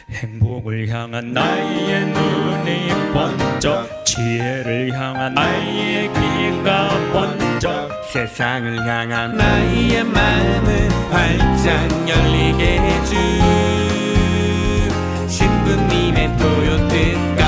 행복을 향한 나의 눈이 번쩍, 지혜를 향한 나의 귀가 번쩍, 세상을 향한 나의 마음을 활짝 열리게 해준 신부님의 토요특강.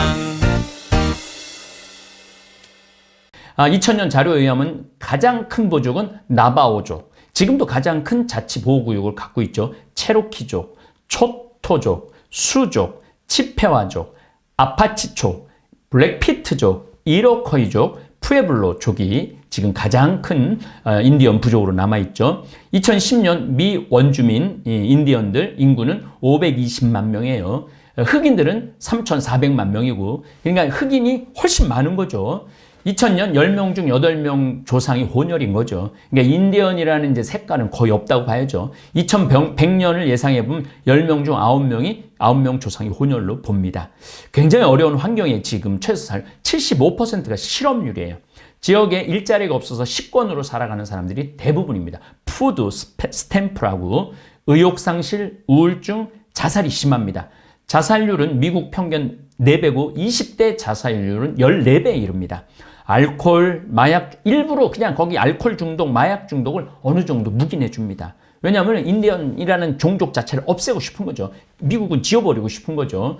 2000년 자료에 의하면 가장 큰 부족은 나바오족, 지금도 가장 큰 자치보호구역을 갖고 있죠. 체로키족, 초토족, 수족, 치페와족, 아파치족, 블랙피트족, 이로커이족, 푸에블로족이 지금 가장 큰 인디언 부족으로 남아있죠. 2010년 미 원주민 인디언들 인구는 520만 명이에요. 흑인들은 3,400만 명이고, 그러니까 흑인이 훨씬 많은 거죠. 2000년 10명 중 8명 조상이 혼혈인 거죠. 그러니까 인디언이라는 이제 색깔은 거의 없다고 봐야죠. 2100년을 예상해보면 10명 중 9명 조상이 혼혈로 봅니다. 굉장히 어려운 환경에 지금 최소 살 75%가 실업률이에요. 지역에 일자리가 없어서 식권으로 살아가는 사람들이 대부분입니다. 푸드 스탬프라고 의욕상실, 우울증, 자살이 심합니다. 자살률은 미국 평균 4배고 20대 자살률은 14배에 이릅니다. 알코올, 마약, 일부러 그냥 거기 알코올 중독, 마약 중독을 어느 정도 묵인해 줍니다. 왜냐하면 인디언이라는 종족 자체를 없애고 싶은 거죠. 미국은 지워버리고 싶은 거죠.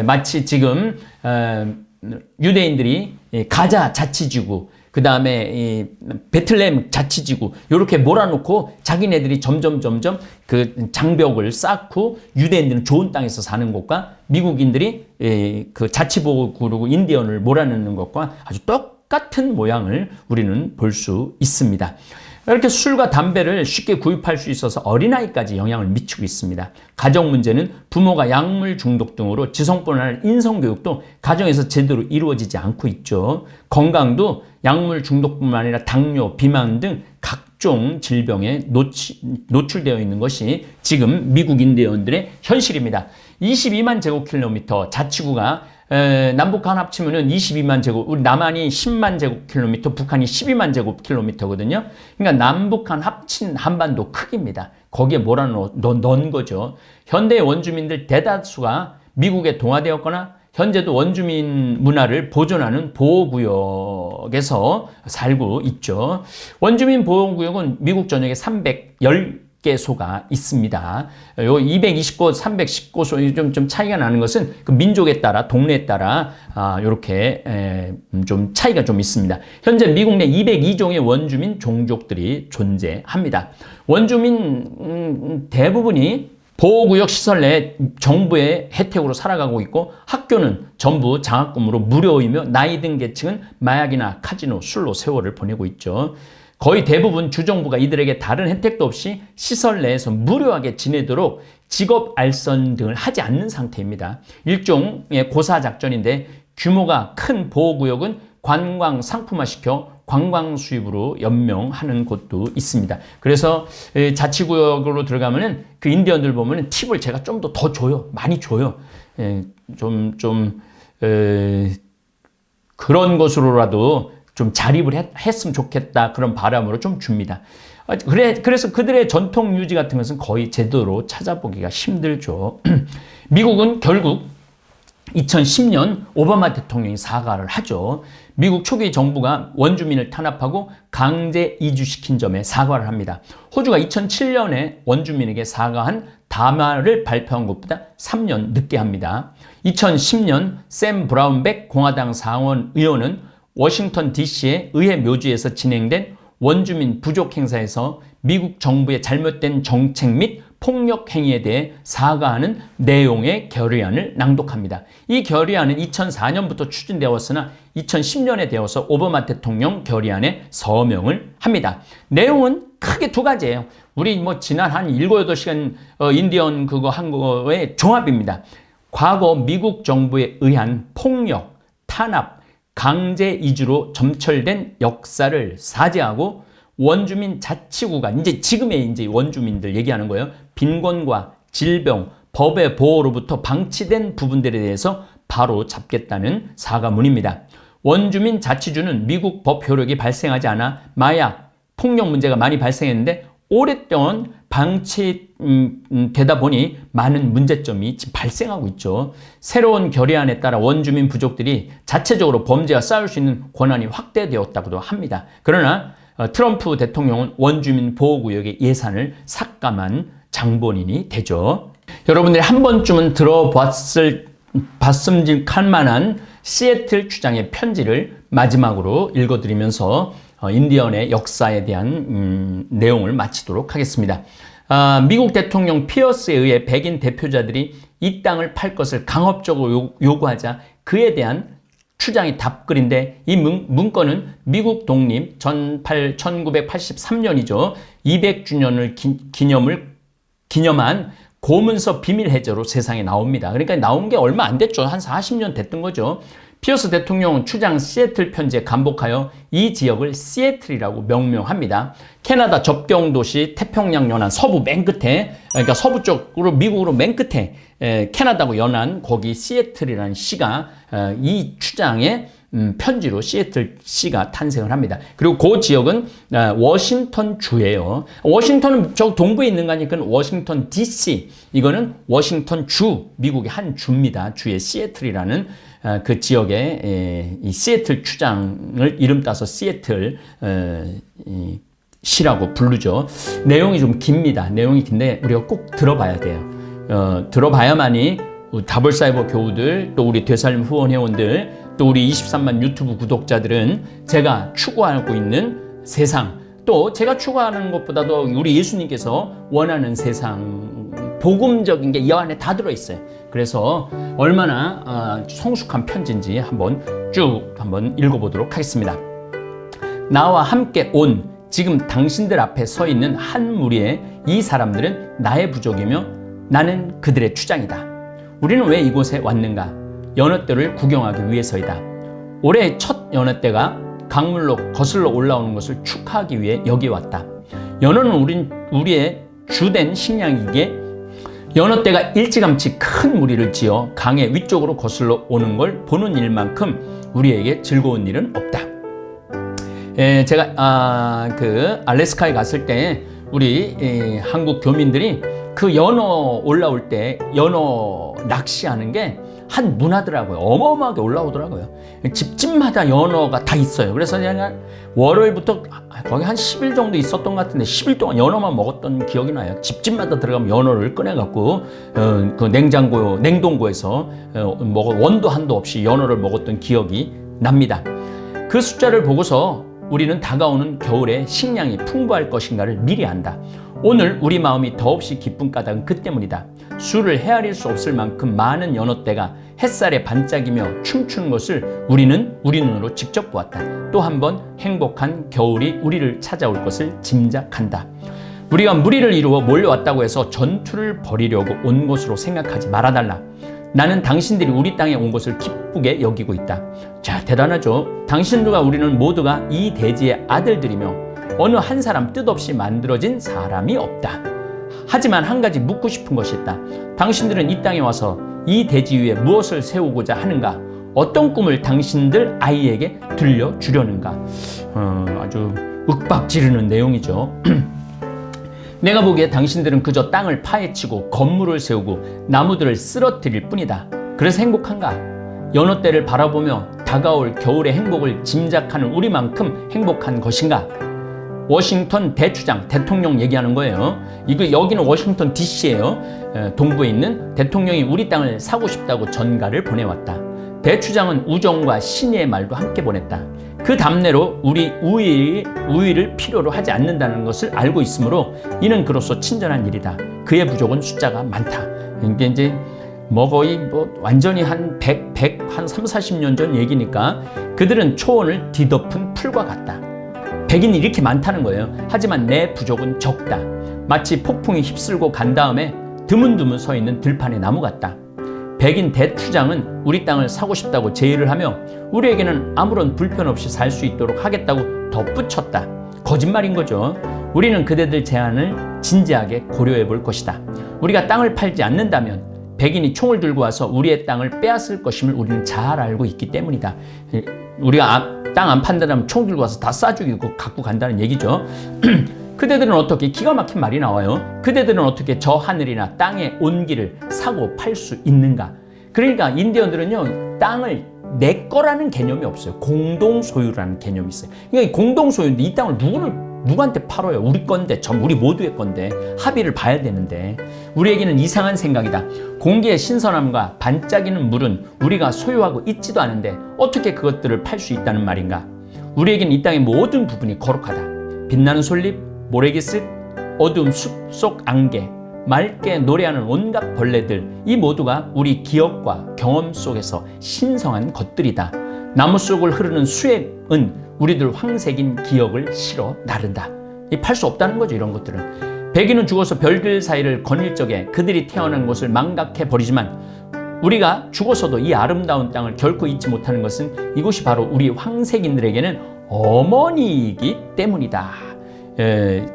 마치 지금 유대인들이 가자 자치지구, 그 다음에 베틀레헴 자치지구 이렇게 몰아놓고 자기네들이 점점 그 장벽을 쌓고 유대인들은 좋은 땅에서 사는 것과 미국인들이 그 자치보호구로 인디언을 몰아넣는 것과 아주 똑같은 모양을 우리는 볼 수 있습니다. 이렇게 술과 담배를 쉽게 구입할 수 있어서 어린아이까지 영향을 미치고 있습니다. 가정 문제는 부모가 약물 중독 등으로 지성뿐만 아니라 인성교육도 가정에서 제대로 이루어지지 않고 있죠. 건강도 약물 중독뿐만 아니라 당뇨, 비만 등 각종 질병에 노출되어 있는 것이 지금 미국 인디언들의 현실입니다. 22만 제곱킬로미터 자치구가 남북한 합치면은 22만 제곱, 우리 남한이 10만 제곱킬로미터, 북한이 12만 제곱킬로미터거든요. 그러니까 남북한 합친 한반도 크기입니다. 거기에 몰아넣은 거죠. 현대 원주민들 대다수가 미국에 동화되었거나 현재도 원주민 문화를 보존하는 보호구역에서 살고 있죠. 원주민 보호구역은 미국 전역에 310개소가 있습니다. 요 220곳, 310곳 좀 차이가 나는 것은 그 민족에 따라, 동네에 따라 이렇게 좀 차이가 좀 있습니다. 현재 미국 내 202종의 원주민 종족들이 존재합니다. 원주민 대부분이 보호구역 시설 내 정부의 혜택으로 살아가고 있고, 학교는 전부 장학금으로 무료이며 나이 든 계층은 마약이나 카지노, 술로 세월을 보내고 있죠. 거의 대부분 주정부가 이들에게 다른 혜택도 없이 시설 내에서 무료하게 지내도록 직업 알선 등을 하지 않는 상태입니다. 일종의 고사작전인데, 규모가 큰 보호구역은 관광 상품화시켜 관광 수입으로 연명하는 곳도 있습니다. 그래서 자치구역으로 들어가면은 그 인디언들 보면은 팁을 제가 좀 더 줘요. 많이 줘요. 그런 것으로라도 좀 자립을 했으면 좋겠다, 그런 바람으로 좀 줍니다. 그래서 그들의 전통 유지 같은 것은 거의 제대로 찾아보기가 힘들죠. 미국은 결국 2010년 오바마 대통령이 사과를 하죠. 미국 초기 정부가 원주민을 탄압하고 강제 이주시킨 점에 사과를 합니다. 호주가 2007년에 원주민에게 사과한 담화를 발표한 것보다 3년 늦게 합니다. 2010년 샘 브라운백 공화당 상원 의원은 워싱턴 DC의 의회 묘지에서 진행된 원주민 부족 행사에서 미국 정부의 잘못된 정책 및 폭력 행위에 대해 사과하는 내용의 결의안을 낭독합니다. 이 결의안은 2004년부터 추진되었으나 2010년에 되어서 오바마 대통령 결의안에 서명을 합니다. 내용은 크게 두 가지예요. 우리 지난 한 7, 8시간 인디언 그거 한 거의 종합입니다. 과거 미국 정부에 의한 폭력, 탄압, 강제 이주로 점철된 역사를 사죄하고 원주민 자치구가 이제 지금의 원주민들 얘기하는 거예요. 빈곤과 질병, 법의 보호로부터 방치된 부분들에 대해서 바로 잡겠다는 사과문입니다. 원주민 자치주는 미국 법 효력이 발생하지 않아 마약, 폭력 문제가 많이 발생했는데 오랫동안 방치되다 보니 많은 문제점이 지금 발생하고 있죠. 새로운 결의안에 따라 원주민 부족들이 자체적으로 범죄와 싸울 수 있는 권한이 확대되었다고도 합니다. 그러나 트럼프 대통령은 원주민 보호구역의 예산을 삭감한 장본인이 되죠. 여러분들이 한 번쯤은 봤음직할 만한 시애틀 주장의 편지를 마지막으로 읽어드리면서 인디언의 역사에 대한 내용을 마치도록 하겠습니다. 미국 대통령 피어스에 의해 백인 대표자들이 이 땅을 팔 것을 강압적으로 요구하자 그에 대한 추장이 답글인데 이 문건은 미국 독립 1983년이죠. 200주년을 기념한 고문서 비밀 해제로 세상에 나옵니다. 그러니까 나온 게 얼마 안 됐죠. 한 40년 됐던 거죠. 피어스 대통령은 추장 시애틀 편지에 감복하여 이 지역을 시애틀이라고 명명합니다. 캐나다 접경 도시 태평양 연안 서부 맨 끝에, 그러니까 서부 쪽으로 미국으로 맨 끝에 캐나다하고 연안 거기 시애틀이라는 시가 이 추장의 편지로 시애틀 시가 탄생을 합니다. 그리고 그 지역은 워싱턴 주예요. 워싱턴은 저 동부에 있는 거니까 워싱턴 DC, 이거는 워싱턴 주, 미국의 한 주입니다. 주의 시애틀이라는 그 지역의 이 시애틀 추장을 이름 따서 시애틀 시라고 부르죠. 내용이 좀 깁니다. 내용이 긴데 우리가 꼭 들어봐야 돼요. 들어봐야만이 다볼사이버 교우들, 또 우리 되살림 후원 회원들, 또 우리 23만 유튜브 구독자들은 제가 추구하고 있는 세상, 또 제가 추구하는 것보다도 우리 예수님께서 원하는 세상, 복음적인 게 이 안에 다 들어있어요. 그래서 얼마나 성숙한 편지인지 한번 읽어보도록 하겠습니다. 나와 함께 온 지금 당신들 앞에 서 있는 한 무리의 이 사람들은 나의 부족이며 나는 그들의 추장이다. 우리는 왜 이곳에 왔는가? 연어떼를 구경하기 위해서이다. 올해 첫 연어떼가 강물로 거슬러 올라오는 것을 축하하기 위해 여기 왔다. 연어는 우리의 주된 식량이기에 연어떼가 일찌감치 큰 무리를 지어 강의 위쪽으로 거슬러 오는 걸 보는 일만큼 우리에게 즐거운 일은 없다. 제가 알래스카에 갔을 때 우리 한국 교민들이 그 연어 올라올 때 연어 낚시하는 게 한 문화더라고요. 어마어마하게 올라오더라고요. 집집마다 연어가 다 있어요. 그래서 제가 월요일부터 거기 한 10일 정도 있었던 것 같은데 10일 동안 연어만 먹었던 기억이 나요. 집집마다 들어가면 연어를 꺼내갖고 그 냉동고에서 원도 한도 없이 연어를 먹었던 기억이 납니다. 그 숫자를 보고서 우리는 다가오는 겨울에 식량이 풍부할 것인가를 미리 안다. 오늘 우리 마음이 더없이 기쁜 까닭은 그 때문이다. 수를 헤아릴 수 없을 만큼 많은 연어떼가 햇살에 반짝이며 춤추는 것을 우리는 우리 눈으로 직접 보았다. 또 한 번 행복한 겨울이 우리를 찾아올 것을 짐작한다. 우리가 무리를 이루어 몰려왔다고 해서 전투를 벌이려고 온 것으로 생각하지 말아달라. 나는 당신들이 우리 땅에 온 것을 기쁘게 여기고 있다. 자, 대단하죠. 당신들과 우리는 모두가 이 대지의 아들들이며 어느 한 사람 뜻없이 만들어진 사람이 없다. 하지만 한 가지 묻고 싶은 것이 있다. 당신들은 이 땅에 와서 이 대지 위에 무엇을 세우고자 하는가? 어떤 꿈을 당신들 아이에게 들려주려는가? 아주 윽박지르는 내용이죠. 내가 보기에 당신들은 그저 땅을 파헤치고 건물을 세우고 나무들을 쓰러뜨릴 뿐이다. 그래서 행복한가? 연어떼를 바라보며 다가올 겨울의 행복을 짐작하는 우리만큼 행복한 것인가? 워싱턴 대추장, 대통령 얘기하는 거예요. 여기는 워싱턴 DC예요. 동부에 있는 대통령이 우리 땅을 사고 싶다고 전가를 보내왔다. 대추장은 우정과 신의의 말도 함께 보냈다. 그 답례로 우리 우위를 필요로 하지 않는다는 것을 알고 있으므로 이는 그로서 친절한 일이다. 그의 부족은 숫자가 많다. 이게 이제 거의 완전히 한 100, 한 3, 40년 전 얘기니까 그들은 초원을 뒤덮은 풀과 같다. 백인이 이렇게 많다는 거예요. 하지만 내 부족은 적다. 마치 폭풍이 휩쓸고 간 다음에 드문드문 서 있는 들판의 나무 같다. 백인 대추장은 우리 땅을 사고 싶다고 제의를 하며 우리에게는 아무런 불편 없이 살 수 있도록 하겠다고 덧붙였다. 거짓말인 거죠. 우리는 그대들 제안을 진지하게 고려해 볼 것이다. 우리가 땅을 팔지 않는다면 백인이 총을 들고 와서 우리의 땅을 빼앗을 것임을 우리는 잘 알고 있기 때문이다. 우리가 땅 안 판다면 총 들고 와서 다 쏴 죽이고 갖고 간다는 얘기죠. 그대들은 어떻게, 기가 막힌 말이 나와요. 그대들은 어떻게 저 하늘이나 땅의 온기를 사고 팔 수 있는가? 그러니까 인디언들은요, 땅을 내 거라는 개념이 없어요. 공동 소유라는 개념이 있어요. 그러니까 공동 소유인데 이 땅을 누구한테 팔아요? 우리 건데, 우리 모두의 건데 합의를 봐야 되는데, 우리에게는 이상한 생각이다. 공기의 신선함과 반짝이는 물은 우리가 소유하고 있지도 않은데 어떻게 그것들을 팔 수 있다는 말인가? 우리에게는 이 땅의 모든 부분이 거룩하다. 빛나는 솔잎, 모래기슭, 어두운 숲속 안개, 맑게 노래하는 온갖 벌레들, 이 모두가 우리 기억과 경험 속에서 신성한 것들이다. 나무 속을 흐르는 수액은 우리들 황색인 기억을 실어 나른다. 팔 수 없다는 거죠, 이런 것들은. 백인은 죽어서 별들 사이를 거닐 적에 그들이 태어난 곳을 망각해 버리지만, 우리가 죽어서도 이 아름다운 땅을 결코 잊지 못하는 것은 이곳이 바로 우리 황색인들에게는 어머니이기 때문이다.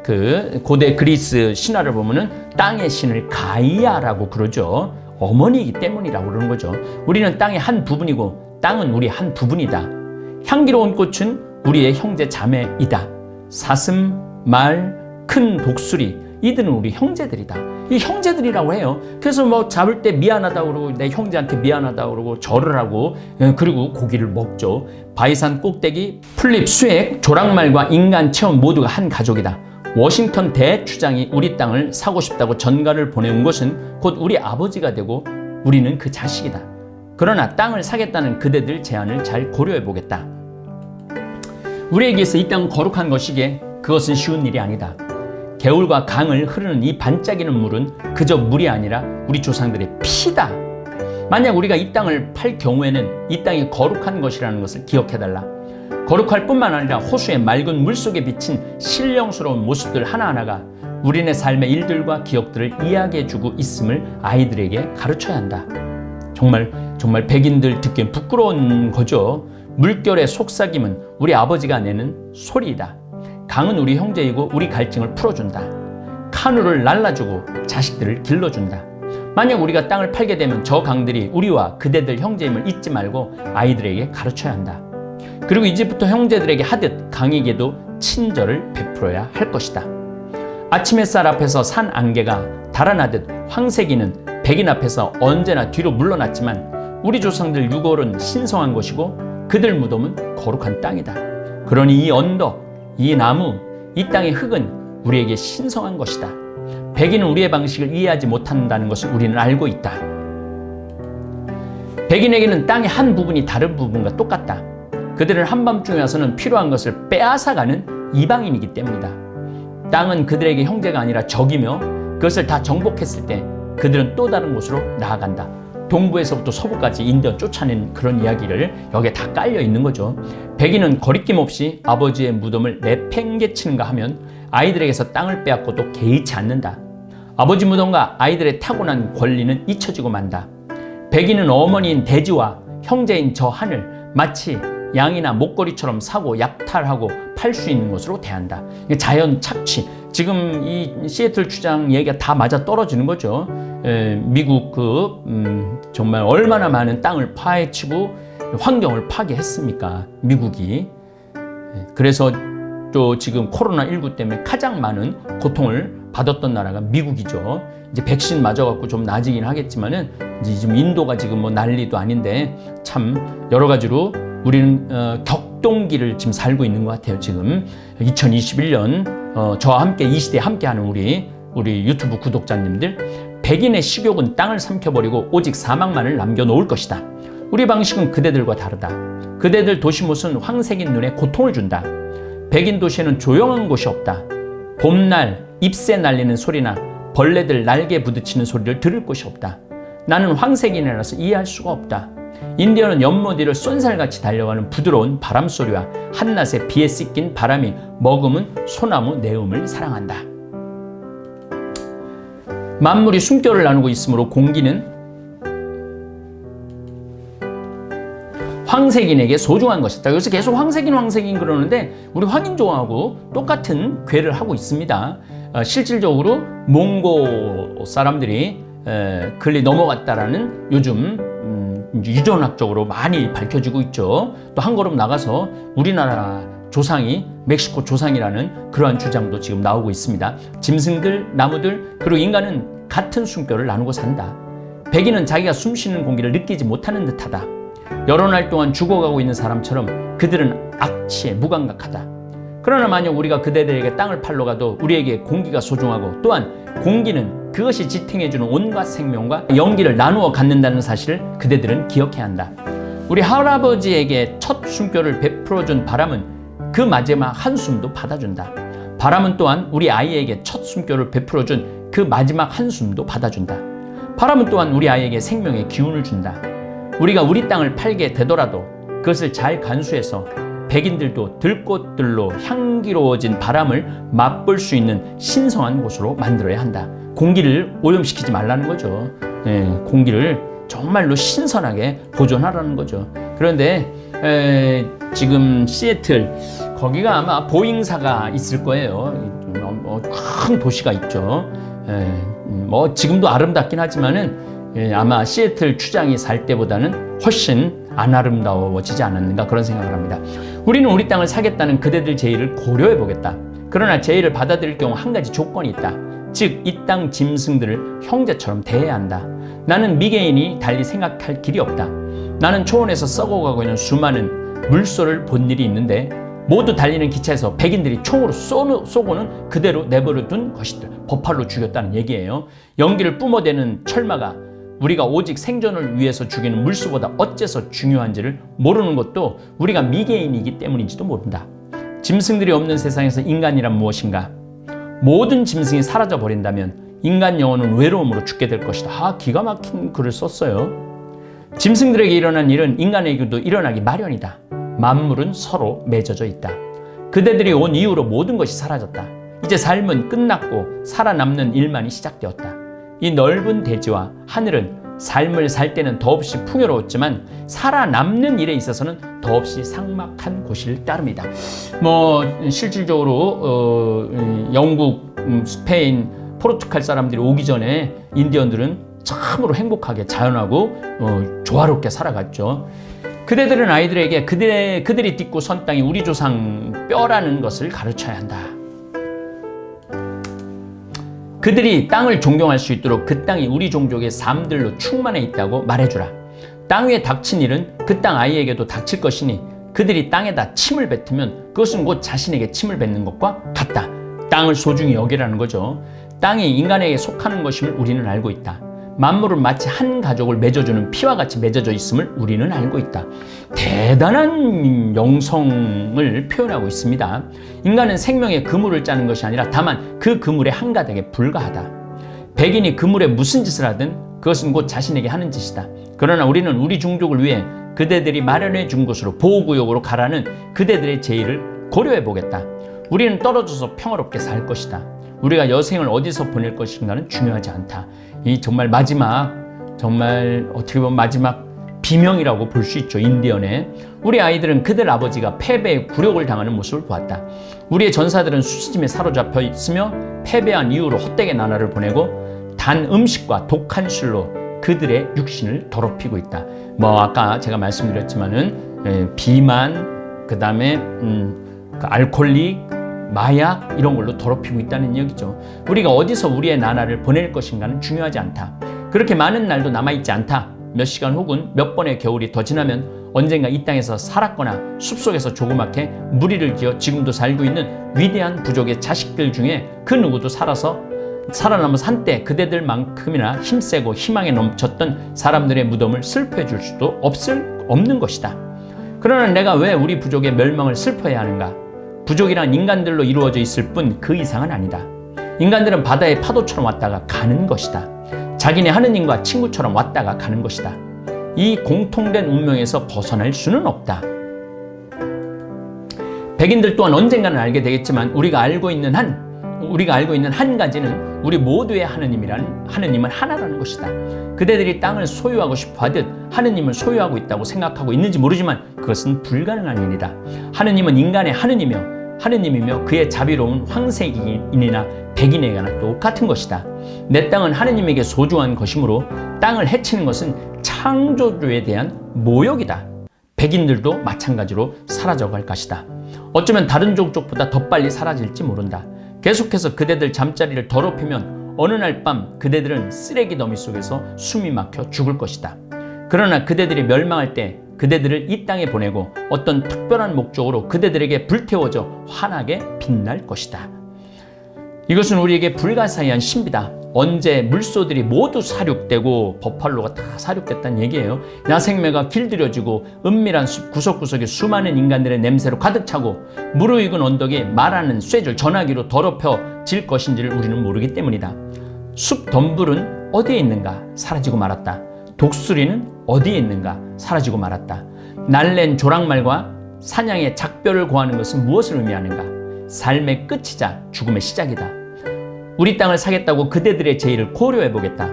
그 고대 그리스 신화를 보면은 땅의 신을 가이아라고 그러죠. 어머니이기 때문이라고 그러는 거죠. 우리는 땅의 한 부분이고 땅은 우리 한 부분이다. 향기로운 꽃은 우리의 형제 자매이다. 사슴, 말, 큰 독수리, 이들은 우리 형제들이다. 이 형제들이라고 해요. 그래서 뭐 잡을 때 미안하다고 그러고, 내 형제한테 미안하다고 그러고 절을 하고, 그리고 고기를 먹죠. 바위산 꼭대기, 풀잎, 수액, 조랑말과 인간 체험 모두가 한 가족이다. 워싱턴 대추장이 우리 땅을 사고 싶다고 전가를 보내온 것은 곧 우리 아버지가 되고 우리는 그 자식이다. 그러나 땅을 사겠다는 그대들 제안을 잘 고려해 보겠다. 우리에게서 이 땅은 거룩한 것이기에 그것은 쉬운 일이 아니다. 개울과 강을 흐르는 이 반짝이는 물은 그저 물이 아니라 우리 조상들의 피다. 만약 우리가 이 땅을 팔 경우에는 이 땅이 거룩한 것이라는 것을 기억해달라. 거룩할 뿐만 아니라 호수의 맑은 물속에 비친 신령스러운 모습들 하나하나가 우리네 삶의 일들과 기억들을 이야기해주고 있음을 아이들에게 가르쳐야 한다. 정말 백인들 듣기엔 부끄러운 거죠. 물결의 속삭임은 우리 아버지가 내는 소리이다. 강은 우리 형제이고 우리 갈증을 풀어준다. 카누를 날라주고 자식들을 길러준다. 만약 우리가 땅을 팔게 되면 저 강들이 우리와 그대들 형제임을 잊지 말고 아이들에게 가르쳐야 한다. 그리고 이제부터 형제들에게 하듯 강에게도 친절을 베풀어야 할 것이다. 아침 햇살 앞에서 산 안개가 달아나듯 황색이는 백인 앞에서 언제나 뒤로 물러났지만 우리 조상들 유골은 신성한 것이고 그들 무덤은 거룩한 땅이다. 그러니 이 언덕, 이 나무, 이 땅의 흙은 우리에게 신성한 것이다. 백인은 우리의 방식을 이해하지 못한다는 것을 우리는 알고 있다. 백인에게는 땅의 한 부분이 다른 부분과 똑같다. 그들은 한밤중에 와서는 필요한 것을 빼앗아가는 이방인이기 때문이다. 땅은 그들에게 형제가 아니라 적이며 그것을 다 정복했을 때 그들은 또 다른 곳으로 나아간다. 동부에서부터 서부까지 인디언 쫓아낸 그런 이야기를 여기에 다 깔려 있는 거죠. 백인은 거리낌 없이 아버지의 무덤을 내팽개치는가 하면 아이들에게서 땅을 빼앗고도 개의치 않는다. 아버지 무덤과 아이들의 타고난 권리는 잊혀지고 만다. 백인은 어머니인 대지와 형제인 저 하늘, 마치 양이나 목걸이처럼 사고 약탈하고 팔 수 있는 것으로 대한다. 자연 착취. 지금 이 시애틀 추장 얘기가 다 맞아 떨어지는 거죠. 미국 정말 얼마나 많은 땅을 파헤치고 환경을 파괴했습니까? 미국이. 그래서 또 지금 코로나19 때문에 가장 많은 고통을 받았던 나라가 미국이죠. 이제 백신 맞아갖고 좀 나아지긴 하겠지만은 이제 지금 인도가 지금 뭐 난리도 아닌데 참 여러 가지로 우리는 격동기를 지금 살고 있는 것 같아요. 지금 2021년 저와 함께 이 시대에 함께하는 우리 유튜브 구독자님들, 백인의 식욕은 땅을 삼켜버리고 오직 사막만을 남겨놓을 것이다. 우리 방식은 그대들과 다르다. 그대들 도시못은 황색인 눈에 고통을 준다. 백인 도시에는 조용한 곳이 없다. 봄날 잎새 날리는 소리나 벌레들 날개 부딪히는 소리를 들을 곳이 없다. 나는 황색인이라서 이해할 수가 없다. 인디언은 연못 위를 쏜살같이 달려가는 부드러운 바람소리와 한낮에 비에 씻긴 바람이 머금은 소나무 내음을 사랑한다. 만물이 숨결을 나누고 있으므로 공기는 황색인에게 소중한 것이다. 여기서 계속 황색인 그러는데 우리 황인종하고 똑같은 궤를 하고 있습니다. 실질적으로 몽고 사람들이 근리 넘어갔다라는 요즘 유전학적으로 많이 밝혀지고 있죠. 또 한 걸음 나가서 우리나라 조상이 멕시코 조상이라는 그러한 주장도 지금 나오고 있습니다. 짐승들, 나무들, 그리고 인간은 같은 숨결을 나누고 산다. 백인은 자기가 숨쉬는 공기를 느끼지 못하는 듯하다. 여러 날 동안 죽어가고 있는 사람처럼 그들은 악취에 무감각하다. 그러나 만약 우리가 그대들에게 땅을 팔러 가도 우리에게 공기가 소중하고 또한 공기는 그것이 지탱해주는 온갖 생명과 연기를 나누어 갖는다는 사실을 그대들은 기억해야 한다. 우리 할아버지에게 첫 숨결을 베풀어준 바람은 그 마지막 한숨도 받아준다. 바람은 또한 우리 아이에게 첫 숨결을 베풀어준 그 마지막 한숨도 받아준다. 바람은 또한 우리 아이에게 생명의 기운을 준다. 우리가 우리 땅을 팔게 되더라도 그것을 잘 간수해서 백인들도 들꽃들로 향기로워진 바람을 맛볼 수 있는 신성한 곳으로 만들어야 한다. 공기를 오염시키지 말라는 거죠. 공기를 정말로 신선하게 보존하라는 거죠. 그런데 지금 시애틀 거기가 아마 보잉사가 있을 거예요. 큰 도시가 있죠. 뭐 지금도 아름답긴 하지만은 아마 시애틀 추장이 살 때보다는 훨씬 안 아름다워지지 않았는가 그런 생각을 합니다. 우리는 우리 땅을 사겠다는 그대들 제의를 고려해 보겠다. 그러나 제의를 받아들일 경우 한 가지 조건이 있다. 즉 이 땅 짐승들을 형제처럼 대해야 한다. 나는 미개인이 달리 생각할 길이 없다. 나는 초원에서 썩어가고 있는 수많은 물소를 본 일이 있는데 모두 달리는 기차에서 백인들이 총으로 쏘고는 그대로 내버려둔 것이다. 버팔로 죽였다는 얘기예요. 연기를 뿜어대는 철마가 우리가 오직 생존을 위해서 죽이는 물수보다 어째서 중요한지를 모르는 것도 우리가 미개인이기 때문인지도 모른다. 짐승들이 없는 세상에서 인간이란 무엇인가? 모든 짐승이 사라져 버린다면 인간 영혼은 외로움으로 죽게 될 것이다. 기가 막힌 글을 썼어요. 짐승들에게 일어난 일은 인간에게도 일어나기 마련이다. 만물은 서로 맺어져 있다. 그대들이 온 이후로 모든 것이 사라졌다. 이제 삶은 끝났고 살아남는 일만이 시작되었다. 이 넓은 대지와 하늘은 삶을 살 때는 더없이 풍요로웠지만 살아남는 일에 있어서는 더없이 삭막한 곳일 따름이다. 실질적으로 영국, 스페인, 포르투갈 사람들이 오기 전에 인디언들은 참으로 행복하게 자연하고 조화롭게 살아갔죠. 그대들은 아이들에게 그들이 딛고 선 땅이 우리 조상 뼈라는 것을 가르쳐야 한다. 그들이 땅을 존경할 수 있도록 그 땅이 우리 종족의 삶들로 충만해 있다고 말해주라. 땅 위에 닥친 일은 그 땅 아이에게도 닥칠 것이니 그들이 땅에다 침을 뱉으면 그것은 곧 자신에게 침을 뱉는 것과 같다. 땅을 소중히 여기라는 거죠. 땅이 인간에게 속하는 것임을 우리는 알고 있다. 만물은 마치 한 가족을 맺어주는 피와 같이 맺어져 있음을 우리는 알고 있다. 대단한 영성을 표현하고 있습니다. 인간은 생명의 그물을 짜는 것이 아니라 다만 그 그물의 한 가닥에 불과하다. 백인이 그물에 무슨 짓을 하든 그것은 곧 자신에게 하는 짓이다. 그러나 우리는 우리 종족을 위해 그대들이 마련해 준 곳으로 보호구역으로 가라는 그대들의 제의를 고려해 보겠다. 우리는 떨어져서 평화롭게 살 것이다. 우리가 여생을 어디서 보낼 것인가는 중요하지 않다. 이 정말 어떻게 보면 마지막 비명이라고 볼 수 있죠. 인디언의 우리 아이들은 그들 아버지가 패배의 굴욕을 당하는 모습을 보았다. 우리의 전사들은 수시짐에 사로잡혀 있으며 패배한 이후로 헛되게 나라를 보내고 단 음식과 독한 술로 그들의 육신을 더럽히고 있다. 아까 제가 말씀드렸지만은 비만, 그 다음에 알코올릭, 마약 이런 걸로 더럽히고 있다는 얘기죠. 우리가 어디서 우리의 나라를 보낼 것인가는 중요하지 않다. 그렇게 많은 날도 남아있지 않다. 몇 시간 혹은 몇 번의 겨울이 더 지나면 언젠가 이 땅에서 살았거나 숲속에서 조그맣게 무리를 지어 지금도 살고 있는 위대한 부족의 자식들 중에 그 누구도 살아남아서 한때 그대들만큼이나 힘세고 희망에 넘쳤던 사람들의 무덤을 슬퍼해 줄 수도 없는 것이다. 그러나 내가 왜 우리 부족의 멸망을 슬퍼해야 하는가? 부족이란 인간들로 이루어져 있을 뿐 그 이상은 아니다. 인간들은 바다의 파도처럼 왔다가 가는 것이다. 자기네 하느님과 친구처럼 왔다가 가는 것이다. 이 공통된 운명에서 벗어날 수는 없다. 백인들 또한 언젠가는 알게 되겠지만 우리가 알고 있는 한 가지는 우리 모두의 하느님은 하나라는 것이다. 그대들이 땅을 소유하고 싶어 하듯 하느님을 소유하고 있다고 생각하고 있는지 모르지만 그것은 불가능한 일이다. 하느님은 인간의 하느님이며 그의 자비로운 황색인이나 백인에게나 똑같은 것이다. 내 땅은 하느님에게 소중한 것이므로 땅을 해치는 것은 창조주에 대한 모욕이다. 백인들도 마찬가지로 사라져갈 것이다. 어쩌면 다른 종족보다 더 빨리 사라질지 모른다. 계속해서 그대들 잠자리를 더럽히면 어느 날 밤 그대들은 쓰레기 더미 속에서 숨이 막혀 죽을 것이다. 그러나 그대들이 멸망할 때 그대들을 이 땅에 보내고 어떤 특별한 목적으로 그대들에게 불태워져 환하게 빛날 것이다. 이것은 우리에게 불가사의한 신비다. 언제 물소들이 모두 사륙되고 버팔로가 다 사륙됐다는 얘기예요. 야생매가 길들여지고 은밀한 숲 구석구석에 수많은 인간들의 냄새로 가득 차고 무르익은 언덕이 말하는 쇠줄 전화기로 더럽혀질 것인지를 우리는 모르기 때문이다. 숲 덤불은 어디에 있는가? 사라지고 말았다. 독수리는 어디에 있는가? 사라지고 말았다. 날랜 조랑말과 사냥의 작별을 고하는 것은 무엇을 의미하는가? 삶의 끝이자 죽음의 시작이다. 우리 땅을 사겠다고 그대들의 제의를 고려해보겠다.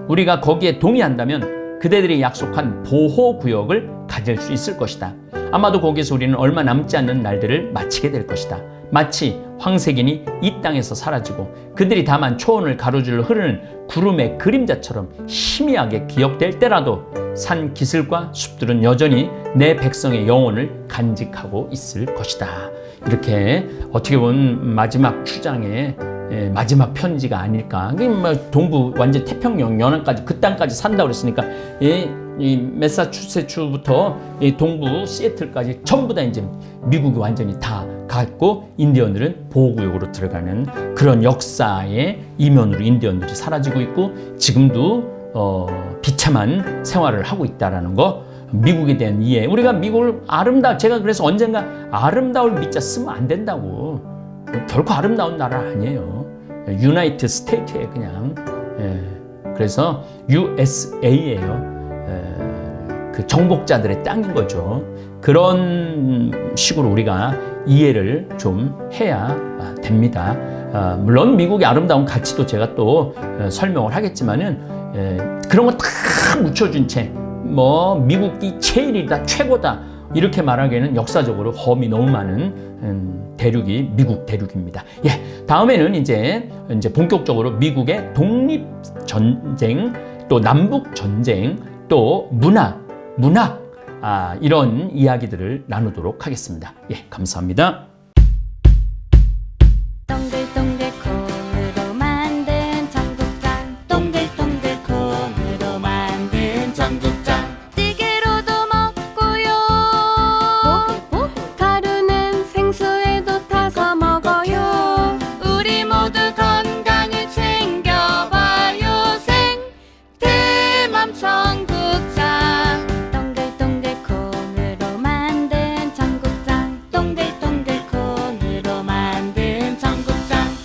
우리가 거기에 동의한다면 그대들이 약속한 보호구역을 가질 수 있을 것이다. 아마도 거기서 우리는 얼마 남지 않는 날들을 마치게 될 것이다. 마치 황색인이 이 땅에서 사라지고 그들이 다만 초원을 가로질러 흐르는 구름의 그림자처럼 희미하게 기억될 때라도 산 기슭과 숲들은 여전히 내 백성의 영혼을 간직하고 있을 것이다. 이렇게 어떻게 보면 마지막 추장의 마지막 편지가 아닐까. 동부 완전 태평양 연안까지 그 땅까지 산다고 그랬으니까 이 매사추세츠부터 동부 시애틀까지 전부 다 이제 미국이 완전히 다 갔고 인디언들은 보호구역으로 들어가는 그런 역사의 이면으로 인디언들이 사라지고 있고 지금도 비참한 생활을 하고 있다라는 거. 미국에 대한 이해. 우리가 미국을 제가 그래서 언젠가 아름다울 미자 쓰면 안 된다고. 결코 아름다운 나라 아니에요. 유나이티드 스테이트에 그냥. 그래서 USA예요. 그 정복자들의 땅인 거죠. 그런 식으로 우리가 이해를 좀 해야 됩니다. 물론 미국의 아름다운 가치도 제가 또 설명을 하겠지만은 그런 거 다 묻혀준 채 미국이 제일이다, 최고다 이렇게 말하기에는 역사적으로 험이 너무 많은 대륙이 미국 대륙입니다. 다음에는 이제 본격적으로 미국의 독립 전쟁, 또 남북 전쟁, 또 문학 이런 이야기들을 나누도록 하겠습니다. 감사합니다.